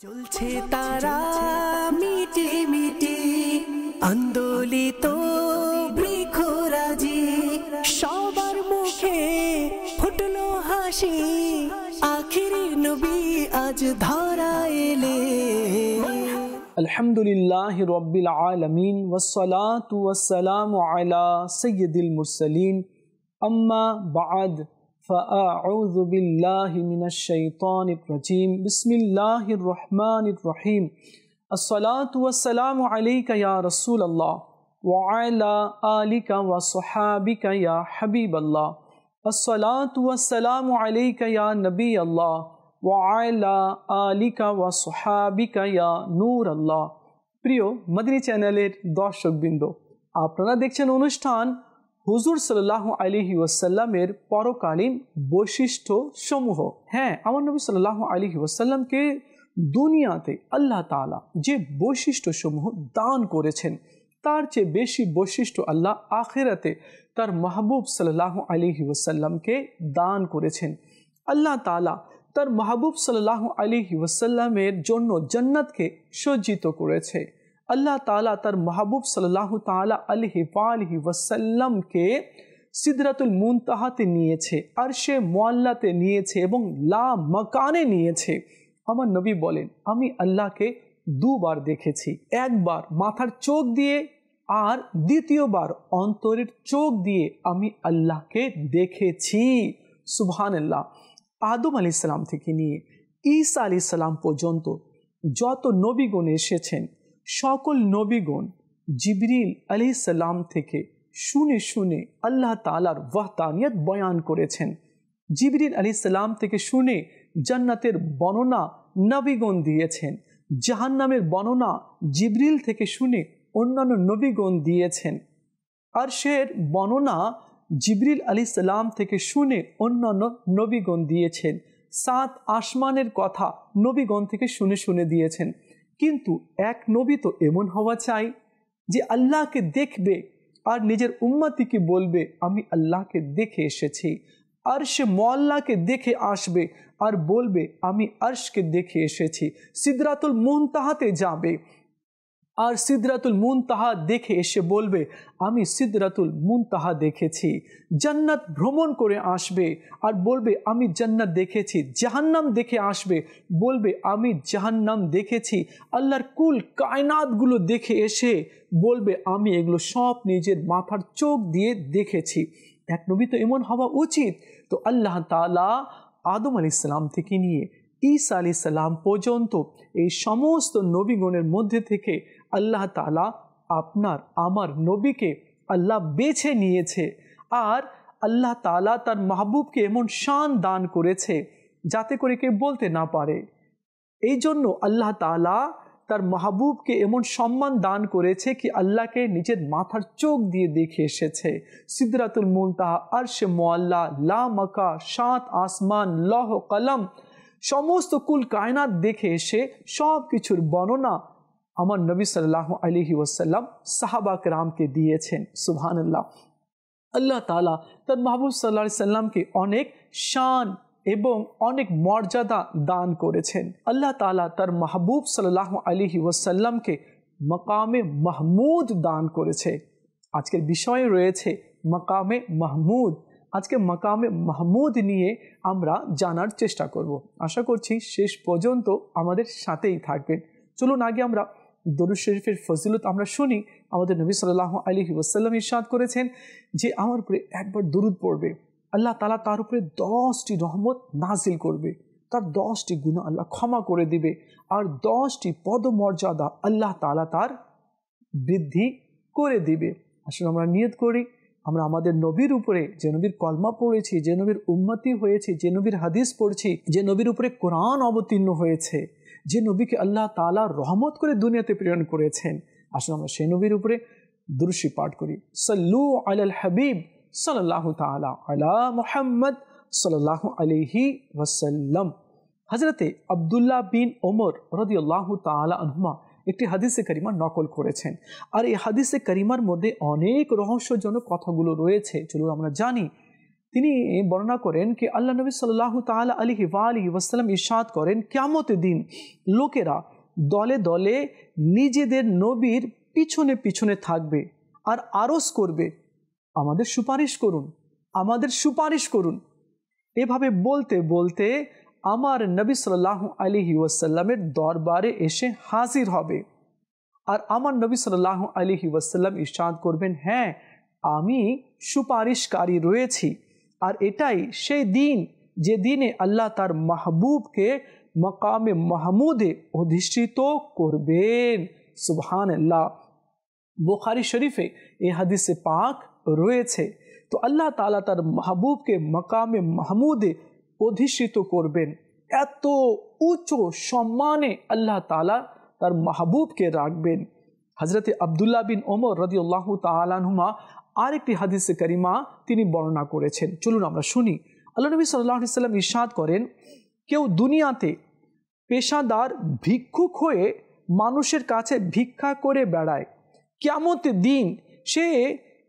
চলছে তারা মিটি মিটি আন্দোলিত বৃক্ষরাজি, সবার মুখে ফুটলো হাসি, আখিরি নবী আজ ধরা এলে। আলহামদুলিল্লাহি রাব্বিল আলামিন ওয়াসসালাতু ওয়াসসালামু আলা সাইয়্যিদিল মুরসালিন, আম্মা বা'দ। فأعوذ بالله من الشيطان الرجيم بسم الله الرحمن الرحيم الصلاة والسلام عليك يا رسول الله وعلى آلك وصحابك يا حبيب الله الصلاة والسلام عليك يا نبي الله وعلى آلك وصحابك يا نور الله। প্রিয় মদিনী চ্যানেলের দর্শকবৃন্দ, আপনারা দেখছেন অনুষ্ঠান হুজুর সাল্লাল্লাহু আলাইহি ওয়াসাল্লামের পরকালীন বৈশিষ্ট্য সমূহ। হ্যাঁ, আমার নবী সাল্লাল্লাহু আলাইহি ওয়াসাল্লামকে দুনিয়াতে আল্লাহ তাআলা যে বৈশিষ্ট্য সমূহ দান করেছেন, তার চেয়ে বেশি বৈশিষ্ট্য আল্লাহ আখিরাতে তার মাহবুব সাল্লাল্লাহু আলাইহি ওয়াসাল্লামকে দান করেছেন। আল্লাহ তাআলা তার মাহবুব সাল্লাল্লাহু আলাইহি ওয়াসাল্লামের জন্য জান্নাতকে সজ্জিত করেছে। আল্লাহ তাআলা তার মাহবুব সাল্লাল্লাহু তাআলা আলাইহি ওয়াসাল্লামকে সিদরাতুল মুনতাহাতে নিয়েছে, আরশে মুআল্লাতে নিয়েছে এবং লা মাকানে নিয়েছে। আমার নবী বলেন, আমি আল্লাহকে দুবার দেখেছি, একবার মাথার চোখ দিয়ে আর দ্বিতীয়বার অন্তরের চোখ দিয়ে আমি আল্লাহকে দেখেছি। সুবহানাল্লাহ। আদম আলাইহিস সালাম থেকে নিয়ে ঈসা আলাইহিস সালাম পর্যন্ত যত নবীগণ এসেছেন, সকল নবীগণ জিবরিল আলাইহিস সালাম থেকে শুনে শুনে আল্লাহ তাআলার ওয়াহদানিয়ত বয়ান করেছেন। জিবরিল আলাইহিস সালাম থেকে শুনে জান্নাতের বর্ণনা নবীগণ দিয়েছেন, জাহান্নামের বর্ণনা জিবরিল থেকে শুনে অন্যান্য নবীগণ দিয়েছেন, আরশের বর্ণনা জিবরিল আলাইহিস সালাম থেকে শুনে অন্যান্য নবীগণ দিয়েছেন, সাত আসমানের কথা নবীগণ থেকে শুনে শুনে দিয়েছেন। কিন্তু এক নবী তো এমন হওয়া চাই যে আল্লাহকে দেখবে আর নিজের উম্মতিকে বলবে আমি আল্লাহকে দেখে এসেছি। আরশে মুআল্লাকে দেখে আসবে আর বলবে আমি আরশকে দেখে এসেছি। সিদরাতুল মুনতাহাতে যাবে আর সিদরাতুল মুনতাহা দেখে এসে বলবে আমি সিদরাতুল মুনতাহা দেখেছি। জান্নাত ভ্রমণ করে আসবে আর বলবে আমি জান্নাত দেখেছি। জাহান্নাম দেখে আসবে, বলবে আমি জাহান্নাম দেখেছি। আল্লাহর কুল কায়নাতগুলো দেখে এসে বলবে আমি এগুলো সব নিজের মাথার চোখ দিয়ে দেখেছি। এক নবী তো এমন হওয়া উচিত। তো আল্লাহ তাআলা আদম আলাইহিস সালাম থেকে নিয়ে ঈসা আলাইহিস সালাম পর্যন্ত এই সমস্ত নবীগণের মধ্যে থেকে আল্লাহ তাআলা আপনার আমার নবীকে আল্লাহ বেছে নিয়েছে। আর আল্লাহ তাআলা তার মাহবুবকে এমন শান দান করেছে যাতে করে কেউ বলতে না পারে। এই জন্য আল্লাহ তাআলা তার মাহবুবকে এমন সম্মান দান করেছে কি আল্লাহকে নিজের মাথার চোখ দিয়ে দেখে এসেছে। সিদরাতুল মুনতাহা, আরশে মুআল্লা, লা মাকা, সাত আসমান, লৌহ কলম, সমস্ত কুল কায়নাত দেখে এসে সব কিছুর বর্ণনা আমার নবী সাল্লাল্লাহু আলাইহি ওয়াসাল্লাম সাহাবা কেরামকে দিয়েছেন। সুবহানাল্লাহ। আল্লাহ তাআলা তার মাহবুব সাল্লাল্লাহু আলাইহি সাল্লামকে অনেক শান এবং অনেক মর্যাদা দান করেছেন। আল্লাহ তাআলা তার মাহবুব সাল্লাল্লাহু আলাইহি ওয়াসাল্লামকে মাকামে মাহমুদ দান করেছে। আজকের বিষয় রয়েছে মাকামে মাহমুদ। আজকে মাকামে মাহমুদ নিয়ে আমরা জানার চেষ্টা করব। আশা করছি শেষ পর্যন্ত আমাদের সাথেই থাকবেন। চলুন আগে আমরা দরুদ শরীফের ফজিলত আমরা শুনি। আমাদের নবী সাল্লাল্লাহু আলাইহি ওয়াসাল্লাম ইরশাদ করেছেন যে আমার উপরে একবার দরুদ পড়বে, আল্লাহ তাআলা তার উপরে 10টি রহমত নাজিল করবে, তার 10টি গুনাহ আল্লাহ ক্ষমা করে দিবে আর 10টি পদমর্যাদা আল্লাহ তাআলা তার বৃদ্ধি করে দিবে। আসলে আমরা নিয়ত করি আমরা আমাদের নবীর উপরে, যে নবীর কলমা পড়েছি, যে নবীর উম্মতি হয়েছি, যে নবীর হাদিস পড়ছি, যে নবীর উপরে কোরআন অবতীর্ণ হয়েছে, যে নবীকে আল্লাহ তাআলা রহমত করে দুনিয়াতে প্রেরণ করেছেন, আসলে আমরা সেই নবীর উপরে দুরূদ শরীফ পাঠ করি। সাল্লু আলাল হাবিব সাল্লাল্লাহু তাআলা আলা মুহাম্মদ সাল্লাল্লাহু আলাইহি ওয়াসাল্লাম। হযরতে আব্দুল্লাহ বিন ওমর রাদিয়াল্লাহু তাআলা আনহুমা একটি হাদিসে কারিমা নকল করেছেন। আর এই হাদিসে কারিমার মধ্যে অনেক রহস্যজনক কথাগুলো রয়েছে, চলুন আমরা জানি। তিনি বর্ণনা করেন কি আল্লাহ নবী সাল্লাল্লাহু তাআলা আলাইহি ওয়াসাল্লাম ইরশাদ করেন, কিয়ামতের দিন লোকেরা দলে দলে নিজেদের নবীর পিছনে পিছনে থাকবে আর আরজ করবে, আমাদের সুপারিশ করুন, আমাদের সুপারিশ করুন। এভাবে বলতে বলতে আমার নবী সাল্লাল্লাহু আলাইহি ওয়াসাল্লামের দরবারে এসে হাজির হবে। আর আমার নবী সাল্লাল্লাহু আলাইহি ওয়াসাল্লাম ইরশাদ করবেন, হ্যাঁ আমি সুপারিশকারী রয়েছি। আর এটাই সেই দিন যে দিনে আল্লাহ তার মাহবুবকে মকামে মাহমুদে অধিষ্ঠিত করবেন। সুবহানাল্লাহ। বুখারী শরীফে এই হাদিসে পাক রয়েছে। তো আল্লাহ তাআলা তার মাহবুবকে মকামে মাহমুদে অধিষ্ঠিত করবেন। এত উচ্চ সম্মানে আল্লাহ তাআলা তার মাহবুবকে রাখবেন। হযরতে আব্দুল্লাহ বিন ওমর রাদিয়াল্লাহু তাআলা আনহুমা আরেকটি হাদিসে কারিমা তিনি বর্ণনা করেছেন, চলুন আমরা শুনি। আল্লাহ নবী সাল্লাল্লাহু আলাইহি ওয়াসাল্লাম ইরশাদ করেন, কেউ দুনিয়াতে পেশাদার ভিক্ষুক হয়ে মানুষের কাছে ভিক্ষা করে বেড়ায়, কিয়ামতের দিন সে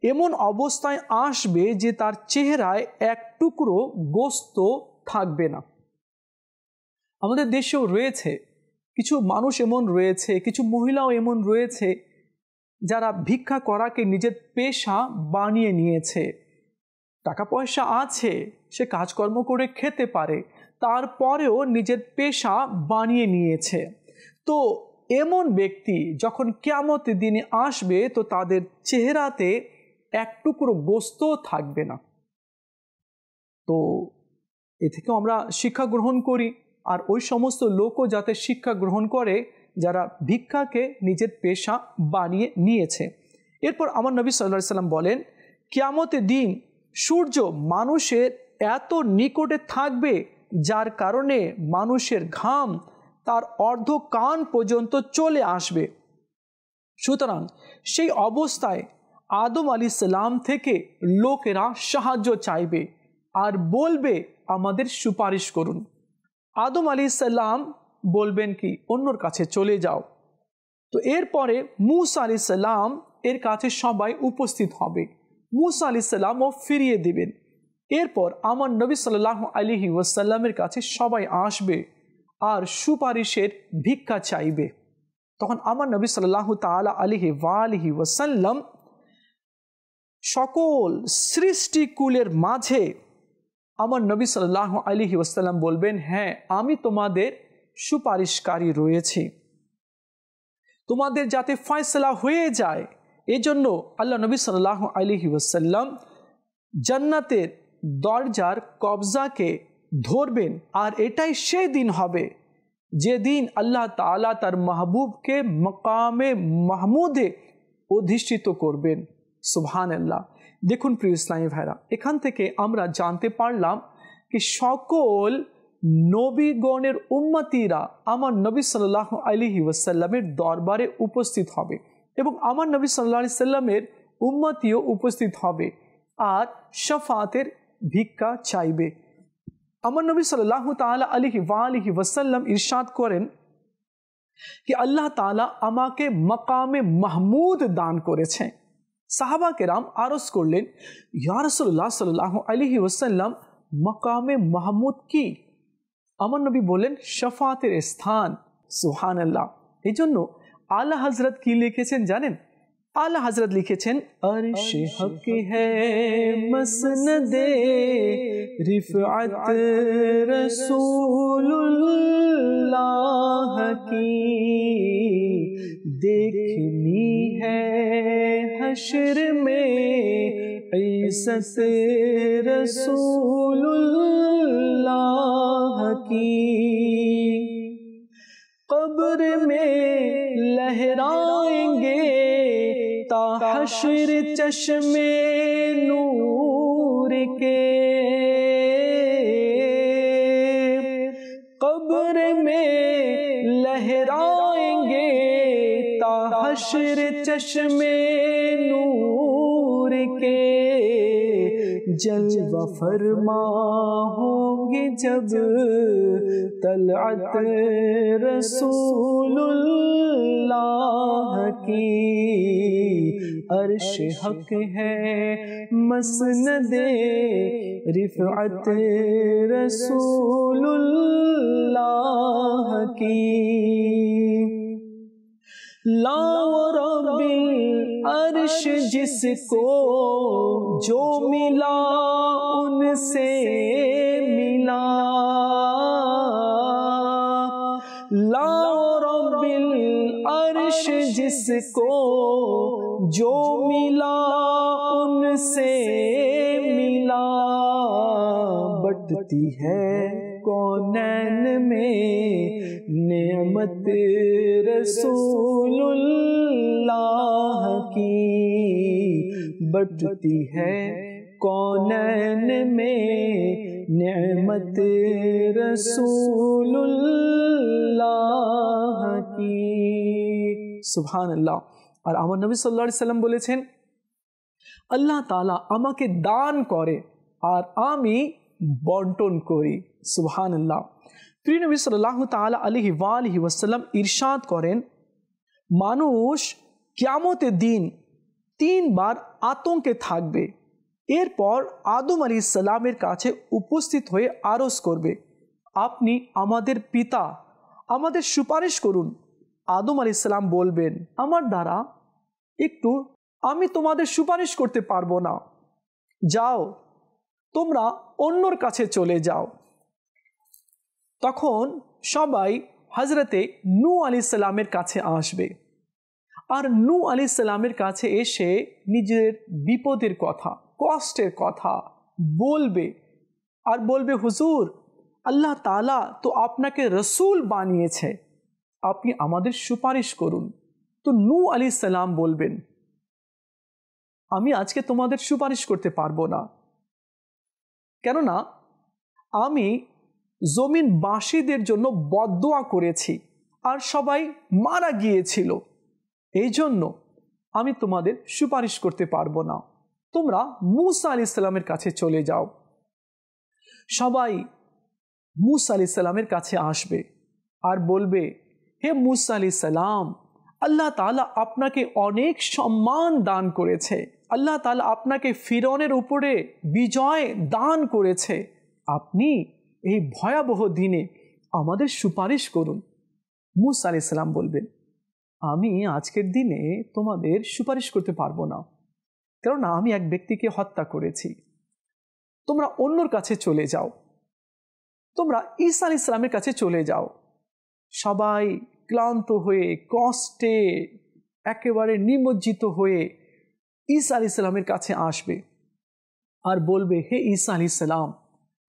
এমন অবস্থায় আসবে যে তার চেহারায় এক টুকরো গোস্ত থাকবে না। আমাদের দেশেও রয়েছে কিছু মানুষ এমন রয়েছে, কিছু মহিলাও এমন রয়েছে যারা ভিক্ষা করাকে নিজের পেশা বানিয়ে নিয়েছে। টাকা পয়সা আছে, সে কাজকর্ম করে খেতে পারে, তারপরেও নিজের পেশা বানিয়ে নিয়েছে। তো এমন ব্যক্তি যখন কিয়ামতের দিনে আসবে তো তাদের চেহারাতে এক টুকরো গোস্ত থাকবে না। তো এ থেকে আমরা শিক্ষা গ্রহণ করি, আর ওই সমস্ত লোকও যাতে শিক্ষা গ্রহণ করে যারা ভিক্ষাকে নিজের পেশা বানিয়ে নিয়েছে। এরপর আমার নবী সাল্লাল্লাহু আলাইহি ওয়াসাল্লাম বলেন, কিয়ামতের দিন সূর্য মানুষের এত নিকটে থাকবে যার কারণে মানুষের ঘাম তার অর্ধ কান পর্যন্ত চলে আসবে। সুতরাং সেই অবস্থায় আদম আলাইহিস সালাম থেকে লোকেরা সাহায্য চাইবে আর বলবে, আমাদের সুপারিশ করুন। আদম আলাইহিস সালাম বলবেন কি, অন্যর কাছে চলে যাও। তো এরপরে মূসা আলাইহিস সালাম এর কাছে সবাই উপস্থিত হবে, মূসা আলাইহিস সালামও ফিরিয়ে দিবেন। এরপর আমার নবী সাল্লাল্লাহু আলাইহি ওয়াসাল্লামের কাছে সবাই আসবে আর সুপারিশের ভিক্ষা চাইবে। তখন আমার নবী সাল্লাল্লাহু তাআলা আলাইহি ওয়াসাল্লাম সকল সৃষ্টিকুলের মাঝে আমার নবী সাল্লাল্লাহু আলাইহি ওয়াসাল্লাম বলবেন, হ্যাঁ আমি তোমাদের সুপারিশকারী রয়েছি, তোমাদের যাতে ফয়সালা হয়ে যায় এজন্য আল্লাহ নবী সাল্লাল্লাহু আলাইহি ওয়াসাল্লাম জান্নাতের দরজার কবজাকে ধরবেন। আর এটাই সেই দিন হবে যেদিন আল্লাহ তাআলা তার মাহবুবকে মকামে মাহমুদে অধিষ্ঠিত করবেন। সুবহানাল্লাহ। দেখুন প্রিয় ইসলামী ভাইরা, এখান থেকে আমরা জানতে পারলাম কি সকল নবীগণের উম্মতিরা আমার নবী সাল্লাল্লাহু আলাইহি ওয়াসাল্লামের দরবারে উপস্থিত হবে এবং আমার নবী সাল্লাল্লাহু আলাইহি সাল্লামের উম্মতিও উপস্থিত হবে আর শাফাতের ভিক্ষা চাইবে। আমার নবী সাল্লাল্লাহু তাআলা আলাইহি ওয়াসাল্লাম ইরশাদ করেন कि अल्लाह ताला আমাকে মাকামে মাহমুদ দান করেছে। সাহাবা কেরাম আরজ করলেন, ইয়া রাসূলুল্লাহ সাল্লাল্লাহু আলাইহি ওয়াসাল্লাম মাকামে মাহমুদ কি? আমার নবী বলেন, শাফাতের স্থান। সুবহানাল্লাহ। এই জন্য আলা হযরত কি লিখেছেন জানেন? आला हजरत लिखेছেন, अर्श हक है मसनदे रिफअत रसूलुल्लाह की, देखनी है हश्र में इज्जत रसूलुल्लाह की, कब्र में लहराएंगे हश्र चश्मे नूर के, कब्र में लहराएंगे हश्र चश्मे नूर के, जलवा फरमा होंगे होगी जब तलअत रसूलुल्लाह की, अर्श हक है मसनदे रिफ़अत रसूलुल्लाह की। लाओ रब्बिल अर्श जिसको जो मिला उनसे मिला, लाओ रब्बिल अर्श जिसको जो मिला उनसे मिला। बटती है कौनैन में नेमत रसूलुल्लाह की, बटती है कौनैन में नेमत रसूलुल्लाह की। सुभान अल्लाह। और আমার নবী সাল্লাল্লাহু আলাইহি সাল্লাম বলেছেন, আল্লাহ তাআলা আমাকে দান করে আর আমি বন্টন করি। সুবহানাল্লাহ। প্রিয় নবী সাল্লাল্লাহু তাআলা আলাইহি ওয়া আলিহি ওয়াসাল্লাম ইরশাদ করেন, মানুষ কিয়ামতের দিন 3 বার আতঙ্কে থাকবে। এরপর আদম আলাইহিস সালামের কাছে উপস্থিত হয়ে আরজ করবে, আপনি আমাদের পিতা, আমাদের সুপারিশ করুন। আদম আলাইহিস সালাম বলবেন, আমার দ্বারা একটু আমি তোমাদের সুপারিশ করতে পারবো না, যাও তোমরা অন্যর কাছে চলে যাও। তখন সবাই হযরতে নূহ আলাইহিস সালামের কাছে আসবে আর নূহ আলাইহিস সালামের কাছে এসে নিজের বিপদের কথা, কষ্টের কথা বলবে আর বলবে, হুজুর আল্লাহ তাআলা তো আপনাকে রসুল বানিয়েছে, আপনি আমাদের সুপারিশ করুন। তো নূহ আলাইহিস সালাম বলবেন, আমি আজকে তোমাদের সুপারিশ করতে পারবো না, কেননা আমি জমিনবাসীদের জন্য বদদোয়া করেছি আর সবাই মারা গিয়েছিল, এই জন্য আমি তোমাদের সুপারিশ করতে পারবো না, তোমরা মূসা আলাইহিস সালামের কাছে চলে যাও। সবাই মূসা আলাইহিস সালামের কাছে আসবে আর বলবে, হে মূসা আলাইহিস সালাম, আল্লাহ তাআলা আপনাকে অনেক সম্মান দান করেছে, আল্লাহ তাআলা আপনাকে ফিরআউনের উপরে বিজয় দান করেছে, আপনি এই ভয়াবহ দিনে আমাদের সুপারিশ করুন। মূসা আলাইহিস সালাম বলবেন, আমি আজকের দিনে তোমাদের সুপারিশ করতে পারবো না, কারণ আমি এক ব্যক্তিকে হত্যা করেছি, তোমরা অন্যর কাছে চলে যাও, তোমরা ঈসা আলাইহিস সালামের কাছে চলে যাও। সবাই ক্লান্ত হয়ে কষ্টে একেবারে নিমজ্জিত হয়ে ঈসা আলাইহিস সালামের কাছে আসবে আর বলবে, হে ঈসা আলাইহিস সালাম,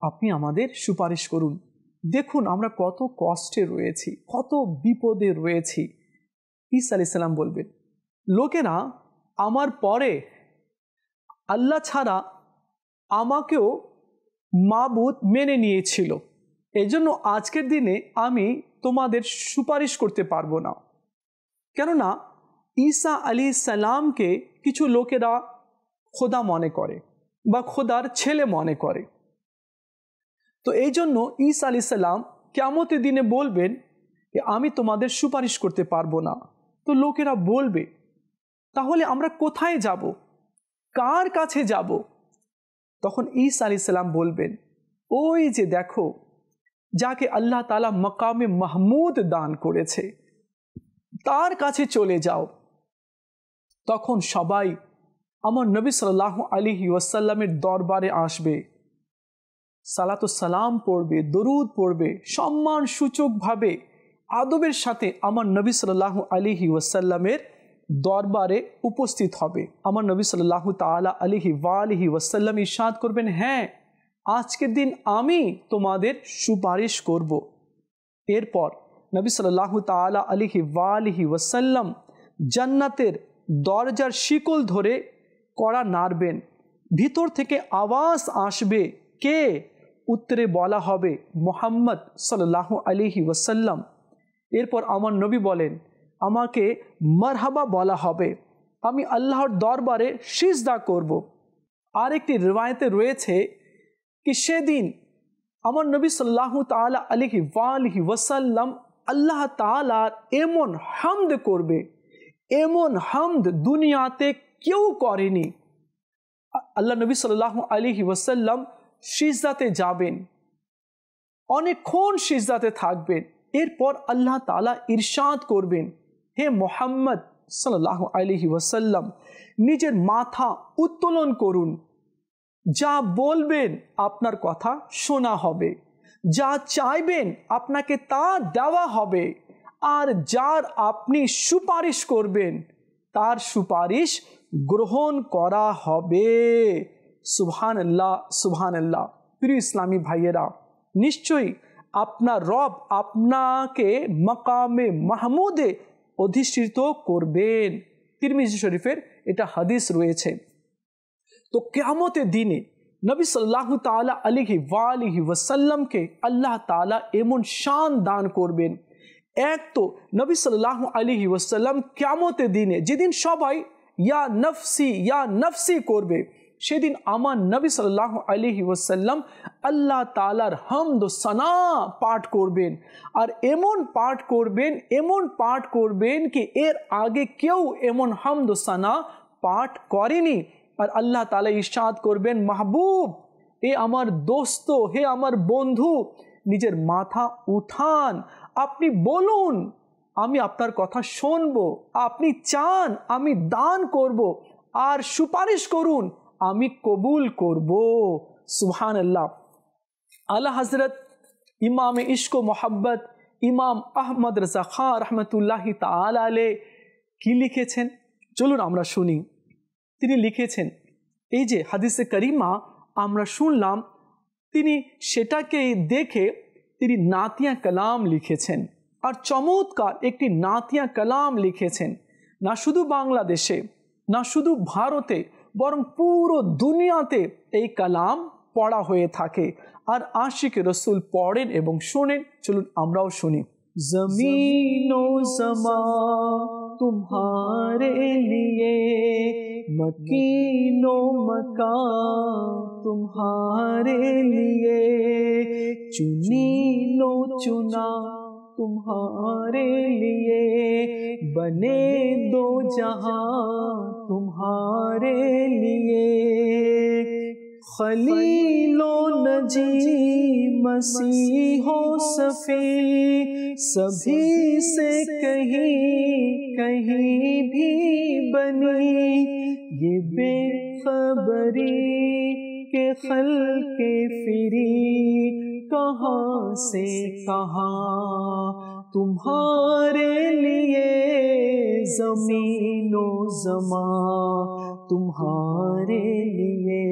আপনি আমাদের সুপারিশ করুন, দেখুন আমরা কত কষ্টে রয়েছি, কত বিপদে রয়েছি। ঈসা আলাইহিস সালাম বলবেন, লোকেরা আমার পরে আল্লাহ ছাড়া আমাকেও মাবুদ মেনে নিয়েছিল, এজন্য আজকের দিনে আমি তোমাদের সুপারিশ করতে পারবো না, কেননা ঈসা আলাইহিস সালামকে কিছু লোকেরা খোদা মনে করে বা খোদার ছেলে মনে করে। তো এই জন্য ঈসা আলাইহিস সালাম কিয়ামতের দিনে বলবেন, আমি তোমাদের সুপারিশ করতে পারবো না। তো লোকেরা বলবে, তাহলে আমরা কোথায় যাব, কার কাছে যাব? তখন ঈসা আলাইহিস সালাম বলবেন, ওই যে দেখো, যাকে আল্লাহ তাআলা মাকামে মাহমুদ দান করেছে, তার কাছে চলে যাও। তখন সবাই আমার নবী সাল্লাল্লাহু আলাইহি ওয়াসাল্লামের দরবারে আসবে, সালাতু সালাম পড়বে, দরুদ পড়বে, সম্মান সূচকভাবে আদবের সাথে আমার নবী সাল্লাল্লাহু আলাইহি ওয়াসাল্লামের দরবারে উপস্থিত হবে। আমার নবী সাল্লাল্লাহু তাআলা আলাইহি ওয়া আলিহি ওয়াসাল্লাম ইরশাদ করবেন, হ্যাঁ আজকের দিন আমি তোমাদের সুপারিশ করব। এরপর নবী সাল্লাল্লাহু তাআলা আলাইহি ওয়া আলিহি ওয়াসাল্লাম জান্নাতের দরজার শিকল ধরে কড়া নাড়বেন, ভিতর থেকে আওয়াজ আসবে, কে? উত্তরে বলা হবে, মুহাম্মদ সাল্লাল্লাহু আলাইহি ওয়াসাল্লাম। এরপর আমার নবী বলেন, আমাকে মারহাবা বলা হবে, আমি আল্লাহর দরবারে সিজদা করব। আরেকটি রিওয়ায়েতে রয়েছে কি সেদিন আমার নবী সাল্লাল্লাহু তাআলা আলাইহি ওয়াসাল্লাম আল্লাহ তাআলার এমন হামদ করবে, এমন হামদ দুনিয়াতে কেউ করেনি। আল্লাহ নবী সাল্লাল্লাহু আলাইহি ওয়াসাল্লাম সিজদাতে যাবেন, অনেকক্ষণ সিজদাতে থাকবেন, এরপর আল্লাহ তাআলা ইরশাদ করবেন, হে মুহাম্মদ সাল্লাল্লাহু আলাইহি ওয়াসাল্লাম, নিজের মাথা উত্তোলন করুন, যা বলবেন আপনার কথা শোনা হবে, যা চাইবেন আপনাকে তা দেওয়া হবে, আর যার আপনি সুপারিশ করবেন তার সুপারিশ গ্রহণ করা হবে। সুবহানাল্লাহ, সুবহানাল্লাহ। প্রিয় ইসলামী ভাইয়েরা, নিশ্চয়ই আপনার রব আপনাকে মাকামে মাহমুদে অধিষ্ঠিত করবেন। তিরমিজি শরীফের এটা হাদিস রয়েছে। তো কিয়ামতের দিনে নবী সাল্লাল্লাহু তাআলা আলাইহি ওয়াসাল্লামকে আল্লাহ তাআলা এমন শান দান করবেন। এক তো নবী সাল্লাল্লাহু আলাইহি ওয়াসাল্লাম কিয়ামতের দিনে যেদিন সবাই ইয়া নফসি করবে, সেদিন আমার নবী সাল্লাল্লাহু আলাইহি ওয়াসাল্লাম আল্লাহ তাআলার হামদ ও সানা পাঠ করবেন, আর এমন পাঠ করবেন কি এর আগে কেউ এমন হামদ ও সানা পাঠ করেনি। আর আল্লাহ তাআলা ইরশাদ করবেন, মাহবুব, এ আমার দোস্ত, হে আমার বন্ধু, নিজের মাথা উঠান, আপনি বলুন, আমি আপনার কথা শুনবো, আপনি চান আমি দান করব, আর সুপারিশ করুন, আমি কবুল করব। সুবহানাল্লাহ। আলা হযরত ইমাম ইশক ও মোহাব্বত ইমাম আহমদ রেজা খান রহমতুল্লাহি তাআলা আলাইহি কি লিখেছেন, চলুন আমরা শুনি। তিনি লিখেছেন, এই যে হাদিসে করিমা আমরা শুনলাম, তিনি সেটাকে দেখে তিনি নাতিয়া কালাম লিখেছেন, আর চমৎকার একটি নাতিয়া কালাম লিখেছেন। না শুধু বাংলাদেশে, না শুধু ভারতে, বরং পুরো দুনিয়াতে এই কালাম পড়া হয়ে থাকে, আর আশিক রসুল পড়েন এবং শোনেন। চলুন আমরাও শুনি। জমিনো জমা तुम्हारे लिए, मकीनो मकान तुम्हारे लिए, चुनीनो चुना तुम्हारे लिए, बने दो जहां तुम्हारे लिए, खलीलो नजी मसीहो सफी, सभी से कहीं भी बनी, ये बेखबरी के खल्के फिरी, कहाँ से कहाँ तुम्हारे लिए, ज़मीनो ज़मा तुम्हारे लिए,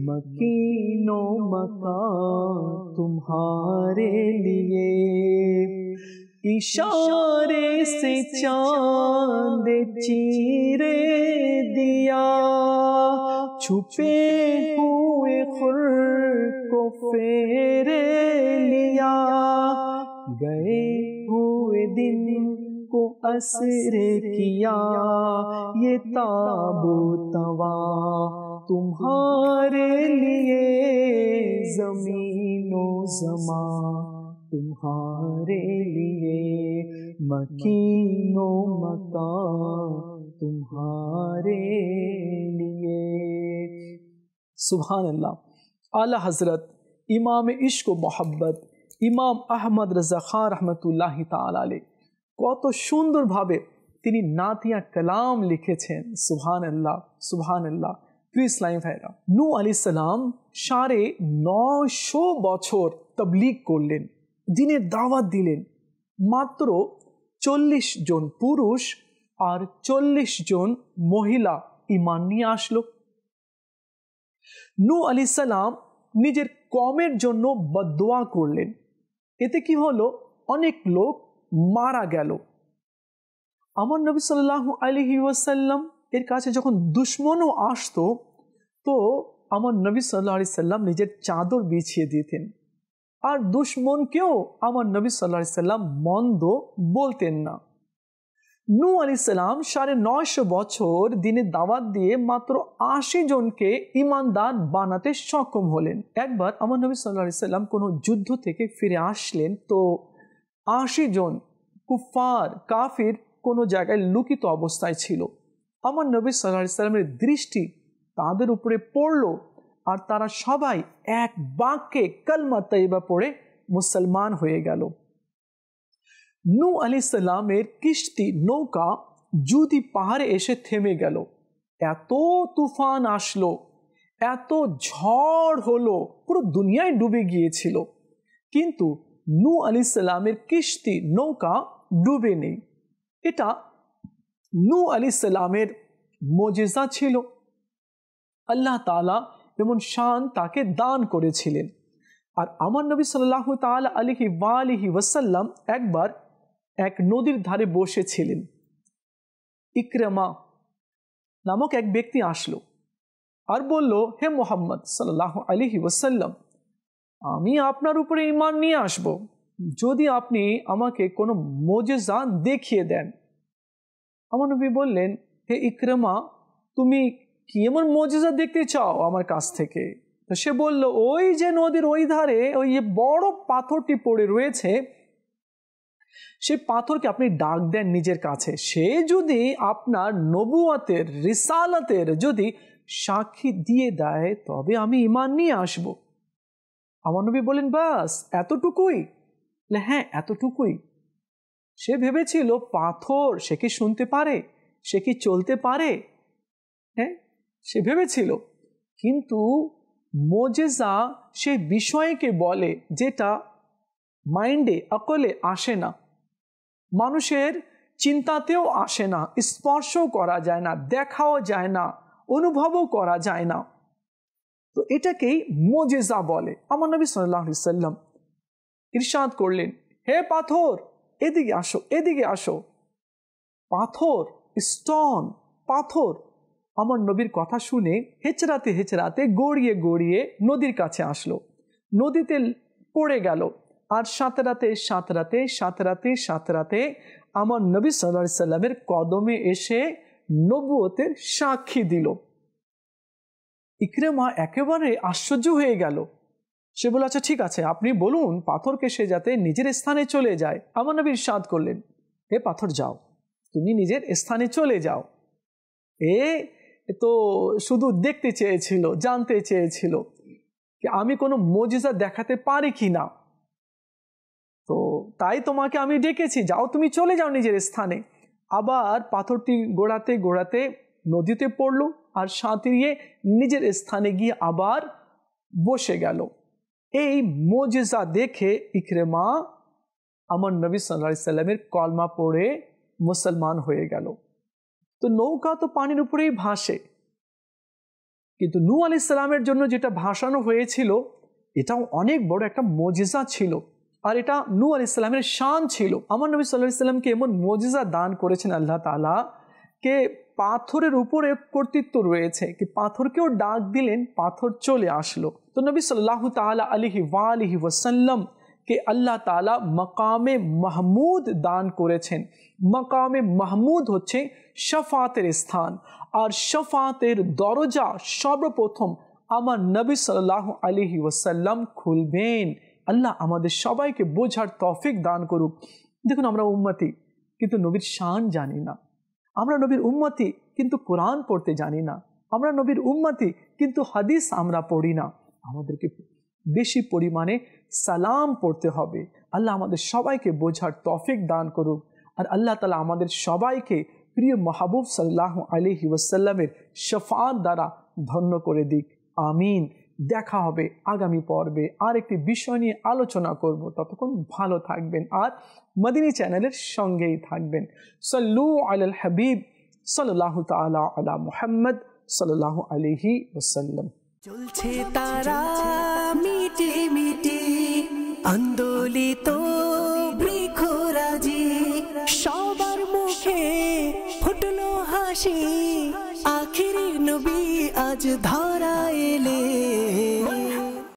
मकीनो मकान तुम्हारे लिए, इशारे से चांद चीरे दिया, छुपे हुए खुर को फेरे लिया, गए हुए दिन को असरे किया, ये ताबूतवा तुम्हारे लिए, ज़मीनो ज़मा तुम्हारे लिए, मकीनो मकान तुम्हारे लिए। सुभान अल्लाह। आला हजरत इमाम इश्क व मोहब्बत ইমাম আহমদ রেজা খান রহমতুল্লাহি তাআলা আলাইহি কত সুন্দরভাবে তিনি নাতিয়া কালাম লিখেছেন। সুবহানাল্লাহ, সুবহানাল্লাহ। প্রিয় ইসলামী ভাইরা, নূহ আলাইহিস সালাম 950 বছর তাবলীগ করলেন, দ্বীনের দাওয়াত দিলেন। মাত্র 40 জন পুরুষ আর 40 জন মহিলা ঈমান নিয়ে আসলো। নূহ আলাইহিস সালাম নিজের কওমের জন্য বদদুয়া করলেন। এতে কি হলো? অনেক লোক মারা গেল। আমার নবী সাল্লাল্লাহু আলাইহি ওয়াসাল্লাম এর কাছে যখন দুশমনও আসতো, তো আমার নবী সাল্লাল্লাহু আলাইহি সাল্লাম নিজের চাদর বিছিয়ে দিতেন, আর দুশমনকেও আমার নবী সাল্লাল্লাহু আলাইহি সাল্লাম মন্দ বলতেন না। নূহ আলাইহিস সালাম 950 বছর দিনে দাওয়াত দিয়ে মাত্র 80 জনকে ঈমানদার বানাতে সক্ষম হলেন। একবার আমার নবী সাল্লাল্লাহু আলাইহি সাল্লাম কোনো যুদ্ধ থেকে ফিরে আসলেন, তো 80 জন কুফার কাফির কোনো জায়গায় লুকিত অবস্থায় ছিল। আমার নবী সাল্লাল্লাহু আলাইহি সাল্লামের দৃষ্টি তাদের উপরে পড়ল, আর তারা সবাই এক বাক্যে কালমা তাইয়্যিবা পড়ে মুসলমান হয়ে গেল। নূহ আলাইহিস সালামের কিস্তি নৌকা জুদি পাহাড়ে এসে থেমে গেল। এত তুফান আসলো, এত ঝড় হলো, পুরো দুনিয়ায় ডুবে গিয়েছিল, কিন্তু নূহ আলাইহিস সালামের কিস্তি নৌকা ডুবে নেই। এটা নূহ আলাইহিস সালামের মুজিজা ছিল। আল্লাহ তাআলা এমন শান তাকে দান করেছিলেন। আর আমার নবী সাল্লাল্লাহু তাআলা আলাইহি ওয়াসাল্লাম একবার এক নদীর ধারে বসেছিলেন। ইকরামা নামক এক ব্যক্তি আসলো আর বলল, হে মুহাম্মদ সাল্লাল্লাহু আলাইহি ওয়াসাল্লাম, আমি আপনার উপরে ঈমান নিয়ে আসব যদি আপনি আমাকে কোনো মুজিজা দেখিয়ে দেন। আমার নবী বললেন, হে ইকরামা, তুমি কি এমন মুজিজা দেখতে চাও আমার কাছ থেকে? তো সে বলল, ওই যে নদীর ওই ধারে ওই বড় পাথরটি পড়ে রয়েছে, সেই পাথরকে আপনি ডাক দেন নিজের কাছে, সে যদি আপনার নবুয়তের রিসালাতের যদি সাক্ষী দিয়ে দেয় তবে আমি ঈমান নিয়ে আসব। আমার নবী বলেন, বাস এতটুকুই? হ্যাঁ, এতটুকুই। সে ভেবেছিল পাথর সে কি শুনতে পারে, সে কি চলতে পারে, হ্যাঁ সে ভেবেছিল, কিন্তু মুজিজা সেই বিষয়কে বলে যেটা মাইন্ডে আকলে আসে না, মানুষের চিন্তাতেও আসে না, স্পর্শও করা যায় না, দেখাও যায় না, অনুভবও করা যায় না। তো এটাকেই মুজিজা বলে। আমার নবী সাল্লাল্লাহু আলাইহি সাল্লাম ইরশাদ করলেন, হে পাথর এদিকে আসো, এদিকে আসো। পাথর, স্টোন, পাথর আমার নবীর কথা শুনে হেচড়াতে হেচড়াতে গড়িয়ে গড়িয়ে নদীর কাছে আসলো, নদীতে পড়ে গেল। আর সাঁতরাতে সাঁতরাতে সাঁতরাতে সাঁতরাতে আমার নবী সাল্লাল্লাহু আলাইহি সাল্লামের কদমে এসে নবুয়তের সাক্ষী দিল। ইকরামা একেবারে আশ্চর্য হয়ে গেল। সে বলে, আচ্ছা ঠিক আছে, আপনি বলুন পাথরকে সে যাতে নিজের স্থানে চলে যায়। আমার নবী ইরশাদ করলেন, হে পাথর যাও, তুমি নিজের স্থানে চলে যাও। এ তো শুধু দেখতে চেয়েছিল, জানতে চেয়েছিল যে আমি কোনো মুজিজা দেখাতে পারি কি না, তো তাই তোমাকে আমি ডেকেছি, যাও তুমি চলে যাও নিজের স্থানে। আবার পাথরটি গোড়াতে গোড়াতে নদীতে পড়লো আর সাঁতরিয়ে নিজের স্থানে গিয়ে আবার বসে গেল। এই মুজিজা দেখে ইকরামা আমার নবী সাল্লাল্লাহু আলাইহি সাল্লামের কলমা পড়ে মুসলমান হয়ে গেল। তো নৌকা তো পানির উপরেই ভাসে, কিন্তু নূহ আলাইহিস সালামের জন্য যেটা ভাসানো হয়েছিল এটাও অনেক বড় একটা মুজিজা ছিল, আর এটা নূহ আলাইহিস সালামের শান ছিল। আমার নবী সাল্লাল্লাহু আলাইহি সাল্লামকে এমন মুজিজা দান করেছেন আল্লাহ তাআলা কে পাথরের উপরে কর্তৃত্ব রয়েছে, কি পাথরকেও ডাক দিলেন, পাথর চলে আসলো। তো নবী সাল্লাল্লাহু তাআলা আলাইহি ওয়াসাল্লাম কে আল্লাহ তাআলা মাকামে মাহমুদ দান করেছেন। মাকামে মাহমুদ হচ্ছে শাফাতের স্থান, আর শাফাতের দরজা সর্বপ্রথম আমার নবী সাল্লাল্লাহু আলাইহি ওয়াসাল্লাম খুলবেন। আল্লাহ আমাদের সবাইকে বোঝার তৌফিক দান করুক। দেখুন, আমরা উম্মতি কিন্তু নবীর শান জানি না, আমরা নবীর উম্মতি কিন্তু কোরআন পড়তে জানি না, আমরা নবীর উম্মতি কিন্তু হাদিস আমরা পড়ি না। আমাদেরকে বেশি পরিমাণে সালাম পড়তে হবে। আল্লাহ আমাদের সবাইকে বোঝার তৌফিক দান করুক, আর আল্লাহ তাআলা আমাদের সবাইকে প্রিয় মাহবুব সাল্লাল্লাহু আলাইহি ওয়াসাল্লামের শাফাআত দ্বারা ধন্য করে দিক। আমিন। দেখা হবে আগামী পর্বে, আর একটি বিষয় নিয়ে আলোচনা করব। ততক্ষণ ভালো থাকবেন আর মদিনী চ্যানেলের সঙ্গেই থাকবেন। সাল্লু আলাল হাবিব সাল্লাল্লাহু তাআলা আলা মুহাম্মদ সাল্লাল্লাহু আলাইহি ওয়াসাল্লাম। চলছে তারা মিটি মিটি আন্দোলিত বৃক্ষরাজি, সবার মুখে ফুটলো হাসি, আখিরি নবী আজ ধরা এলে।